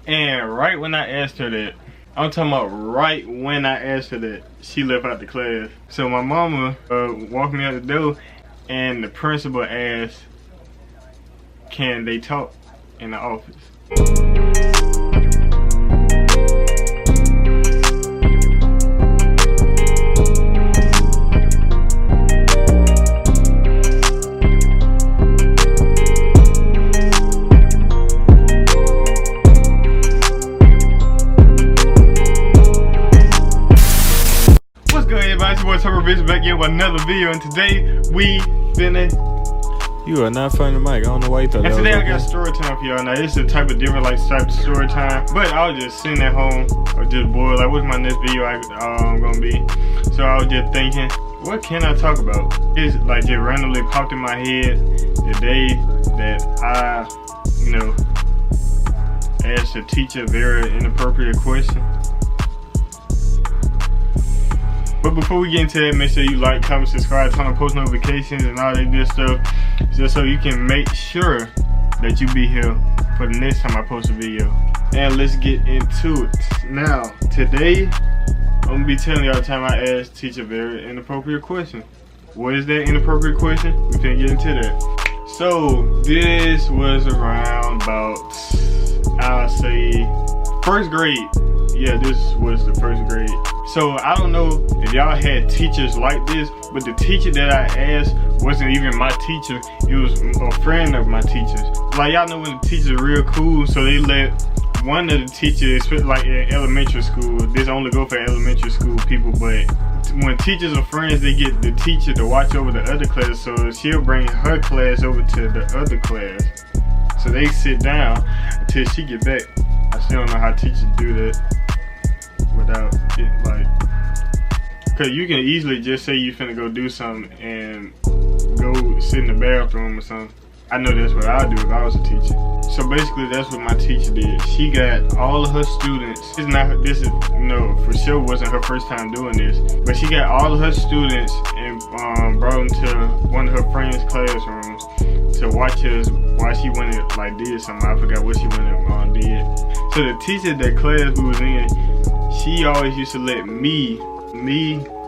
And right when I asked her that, I'm talking about right when I asked her that, she left out the class. So my mama walked me out the door, and the principal asked, can they talk in the office? Back here with another video, and today we finna. You are not funny, Mike. I don't know why you thought and that today was I got story time for y'all. Now this is a type of different type of story time, but I was just sitting at home, or just bored. Like, what's my next video gonna be? So I was just thinking, what can I talk about? It's like just randomly popped in my head the day that I, asked a teacher a very inappropriate question. But before we get into that, make sure you like, comment, subscribe, turn on post notifications and all that good stuff, just so you can make sure that you be here for the next time I post a video. And let's get into it. Now, today, I'm gonna be telling y'all the time I asked teacher a very inappropriate question. What is that inappropriate question? We finna get into that. So, this was around about, I'll say, first grade. Yeah, this was the first grade. So I don't know if y'all had teachers like this, but the teacher that I asked wasn't even my teacher. It was a friend of my teacher's. Like, y'all know when the teachers are real cool, so they let one of the teachers, like in elementary school, this only go for elementary school people, but when teachers are friends, they get the teacher to watch over the other class, so she'll bring her class over to the other class. So they sit down until she get back. I still don't know how teachers do that without it, like, cause you can easily just say you finna go do something and go sit in the bathroom or something. I know that's what I'd do if I was a teacher. So basically that's what my teacher did. She got all of her students, this is for sure wasn't her first time doing this, but she got all of her students and brought them to one of her friends' classrooms to watch us while she went and did something. I forgot what she went and did. So the teacher that class we was in, she always used to let me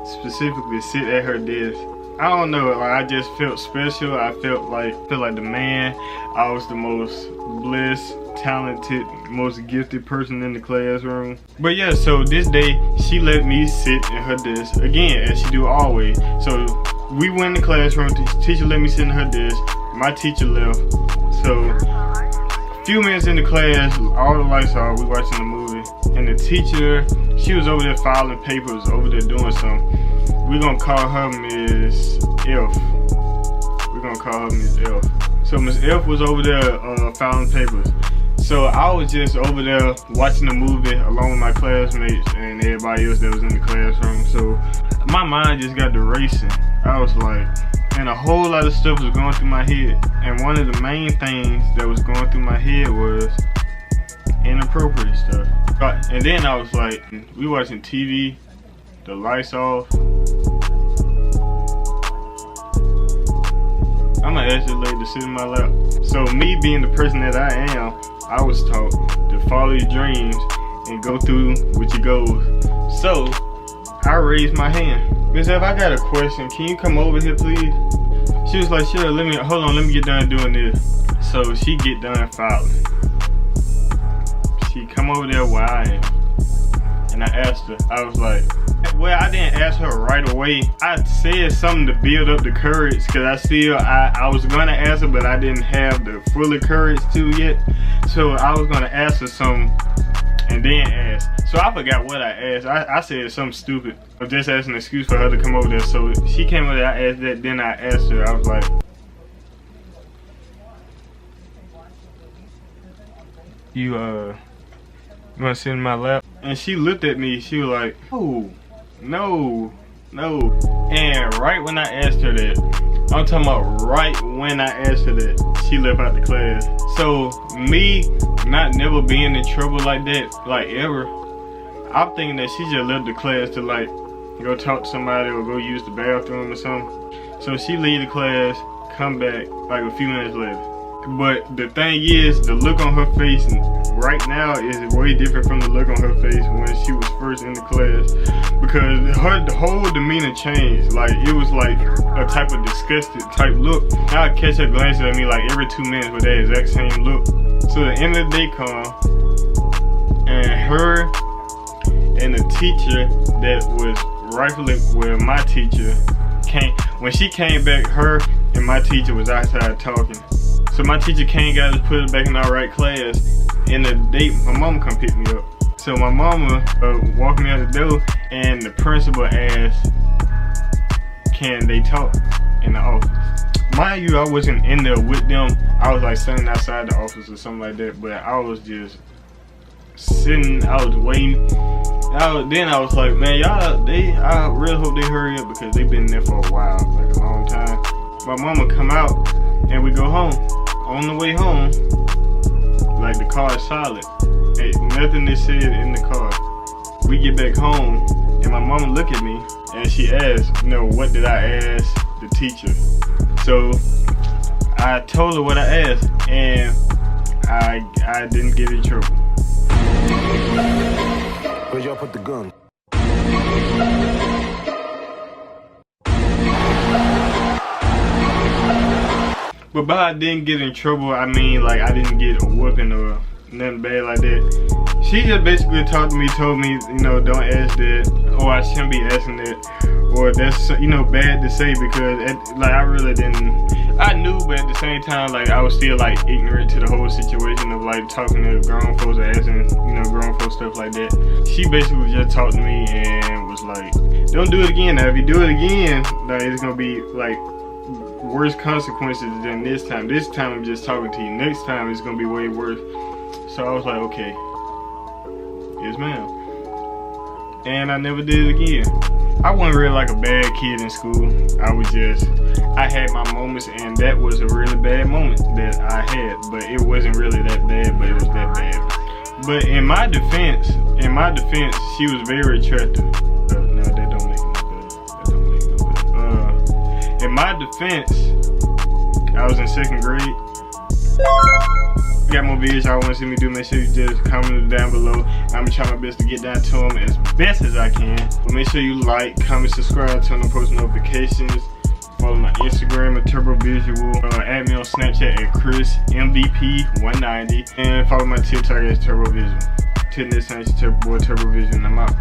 specifically sit at her desk. I don't know, like, I just felt special. I felt like the man. I was the most blessed, talented, most gifted person in the classroom. But yeah, so this day she let me sit at her desk again, as she do always. So we went in the classroom. The teacher let me sit in her desk. My teacher left. So a few minutes in the class, all the lights are. We watching the movie, and the teacher, she was over there filing papers, over there doing something. We're gonna call her Miss F. We're gonna call her Miss F. So Miss F was over there filing papers. So I was just over there watching the movie along with my classmates and everybody else that was in the classroom. So my mind just got to racing. I was like, and a whole lot of stuff was going through my head. And one of the main things that was going through my head was inappropriate stuff. And then I was like, we watching TV, the lights off. I'm gonna ask this lady to sit in my lap. So me being the person that I am, I was taught to follow your dreams and go through with your goals. So I raised my hand. Miss F, I got a question. Can you come over here, please? She was like, sure, hold on, let me get done doing this. So she get done filing. She come over there where I am. And I asked her, I was like, well, I didn't ask her right away. I said something to build up the courage, because I was gonna ask her, but I didn't have the full courage to yet. So I was gonna ask her something and then ask. So I forgot what I asked. I said something stupid. I was just asking an excuse for her to come over there. So she came over there, I asked that, then I asked her, I was like, you wanna sit in my lap? And she looked at me, she was like, oh, no. And right when I asked her that, I'm talking about right when I asked her that, she left out the class. So me not never being in trouble like that, like ever, I'm thinking that she just left the class to like go talk to somebody or go use the bathroom or something. So she leave the class, come back like a few minutes later. But the thing is, the look on her face right now is way different from the look on her face when she was first in the class, because the whole demeanor changed. Like, it was like a type of disgusted type look. Now I catch her glancing at me like every 2 minutes with that exact same look. So the end of the day come, and her and the teacher that was rightfully, well, my teacher came. When she came back, her and my teacher was outside talking. So my teacher came, got us put it back in our right class. And the day, my mama come pick me up. So my mama walked me out the door, and the principal asked, can they talk in the office? Mind you, I wasn't in there with them. I was like standing outside the office or something like that, but I was just sitting, I was waiting. Then I was like, man, I really hope they hurry up, because they've been there for a while, like a long time. My mama come out, and we go home. On the way home, like, the car is silent. Hey, nothing is said in the car. We get back home, and my mama look at me, and she asked, what did I ask the teacher? So I told her what I asked, and I didn't get in trouble. Where y'all put the gun? But by I didn't get in trouble, I mean, like, I didn't get a whooping or nothing bad like that. She just basically talked to me, told me, don't ask that, or I shouldn't be asking that, or that's, bad to say, because, I really didn't. I knew, but at the same time, like, I was still, like, ignorant to the whole situation of, like, talking to grown folks, asking, grown folks, stuff like that. She basically just talked to me and was like, don't do it again. Now, if you do it again, like, it's gonna be, like, worse consequences than this time. This time I'm just talking to you. Next time it's gonna be way worse. So I was like, okay, yes ma'am. And I never did it again. I wasn't really like a bad kid in school. I had my moments, and that was a really bad moment that I had. But it wasn't really that bad, but it was that bad. But in my defense, she was very attractive. No, that don't make it no better. That don't make it no better. In my defense, I was in 2nd grade. If you got more videos y'all want to see me do, make sure you just comment down below. I'm gonna try my best to get down to them as best as I can. But make sure you like, comment, subscribe, turn on post notifications. Follow my Instagram at Turbo Visual. Add me on Snapchat at ChrisMVP190. And follow my TikTok at Turbo Visual. Till next time, it's your boy Turbo Visual, and I'm out.